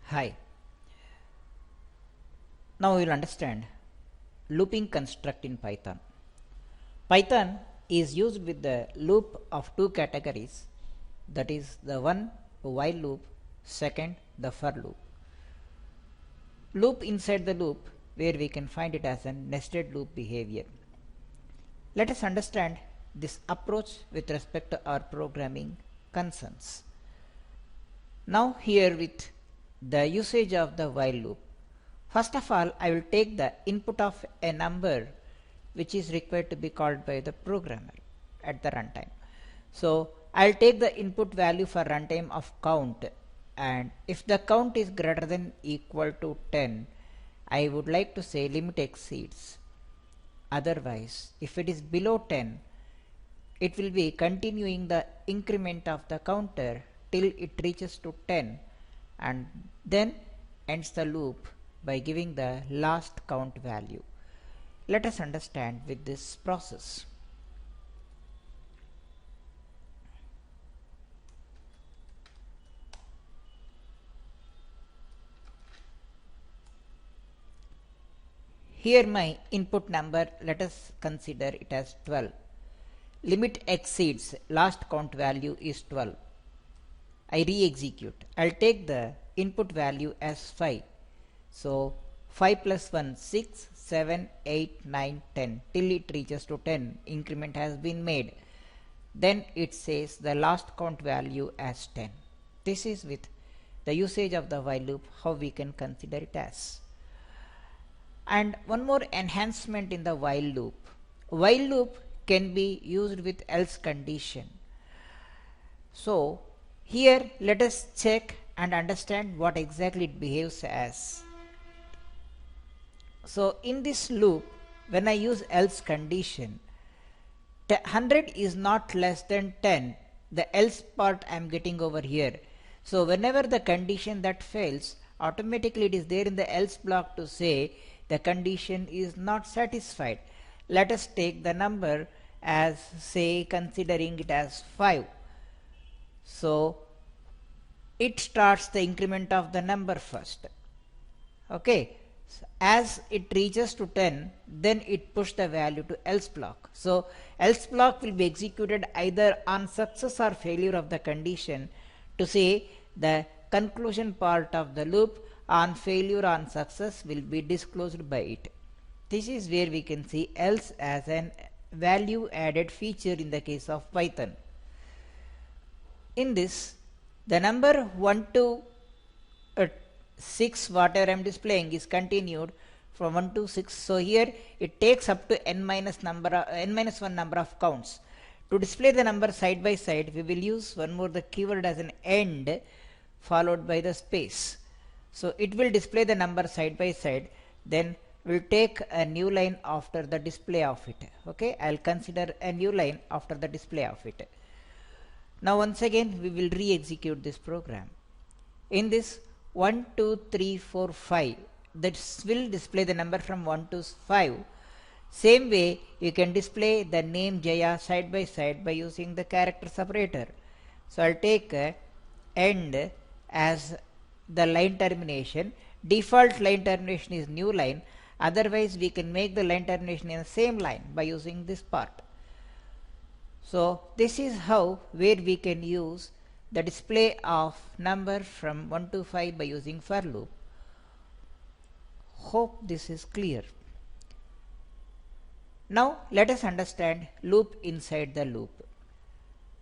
Hi. Now we will understand looping construct in Python. Python is used with the loop of two categories, that is the one while loop, second the for loop. Loop inside the loop, where we can find it as a nested loop behavior. Let us understand this approach with respect to our programming concerns. Now here with the usage of the while loop, first of all I will take the input of a number which is required to be called by the programmer at the runtime. So I'll take the input value for runtime of count, and if the count is greater than equal to 10, I would like to say limit exceeds. Otherwise, if it is below 10, it will be continuing the increment of the counter till it reaches to 10, and then ends the loop by giving the last count value. Let us understand with this process. Here my input number, let us consider it as 12. Limit exceeds, last count value is 12. I re-execute. I'll take the input value as 5. So 5 plus 1, 6, 7, 8, 9, 10 till it reaches to 10. Increment has been made. Then it says the last count value as 10. This is with the usage of the while loop how we can consider it as. And one more enhancement in the while loop. While loop can be used with else condition. So here let us check and understand what exactly it behaves as. So in this loop, when I use else condition, 100 is not less than 10, the else part I am getting over here. So whenever the condition that fails, automatically it is there in the else block to say the condition is not satisfied. Let us take the number as, say, considering it as 5. So it starts the increment of the number first. Okay. So as it reaches to 10, then it pushes the value to else block. So else block will be executed either on success or failure of the condition to say the conclusion part of the loop. On failure on success will be disclosed by it. This is where we can see else as an value added feature in the case of Python. In this, the number 1 to 6 whatever I am displaying is continued from 1 to 6. So here it takes up to n minus 1 number of counts. To display the number side by side, we will use one more the keyword as an end followed by the space. So it will display the number side by side, then we'll take a new line after the display of it. Okay, I'll consider a new line after the display of it. Now once again we will re-execute this program. In this 1, 2, 3, 4, 5, that will display the number from 1 to 5. Same way you can display the name Jaya side by side by using the character separator. So I'll take end as the line termination. Default line termination is new line, otherwise we can make the line termination in the same line by using this part. So this is how where we can use the display of number from 1 to 5 by using for loop. Hope this is clear. Now let us understand loop inside the loop.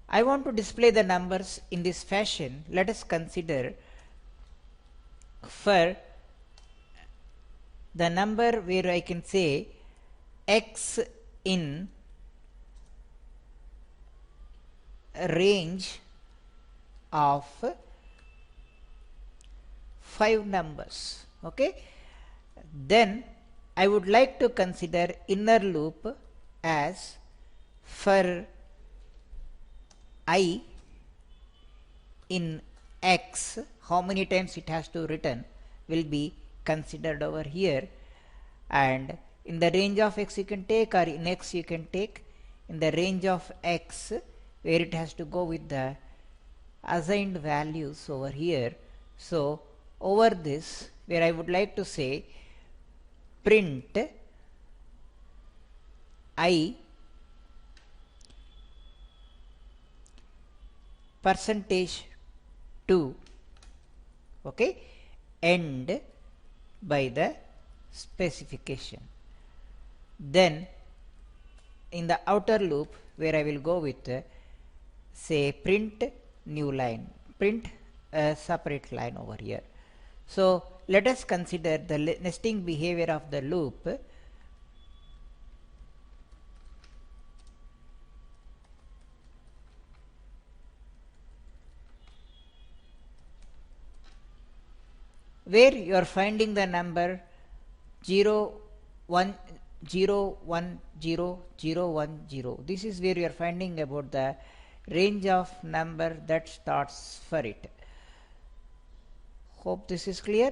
I want to display the numbers in this fashion. Let us consider for the number where I can say x in range of 5 numbers. Okay, then I would like to consider inner loop as for I in x, how many times it has to return will be considered over here, and in the range of x you can take, or in x you can take in the range of x where it has to go with the assigned values over here. So over this, where I would like to say print I percentage 2, okay, end by the specification. Then in the outer loop, where I will go with say print new line, print a separate line over here. So let us consider the nesting behavior of the loop. Where you are finding the number 0 1 0 1 0 0 1 0. This is where you are finding about the range of number that starts for it. Hope this is clear.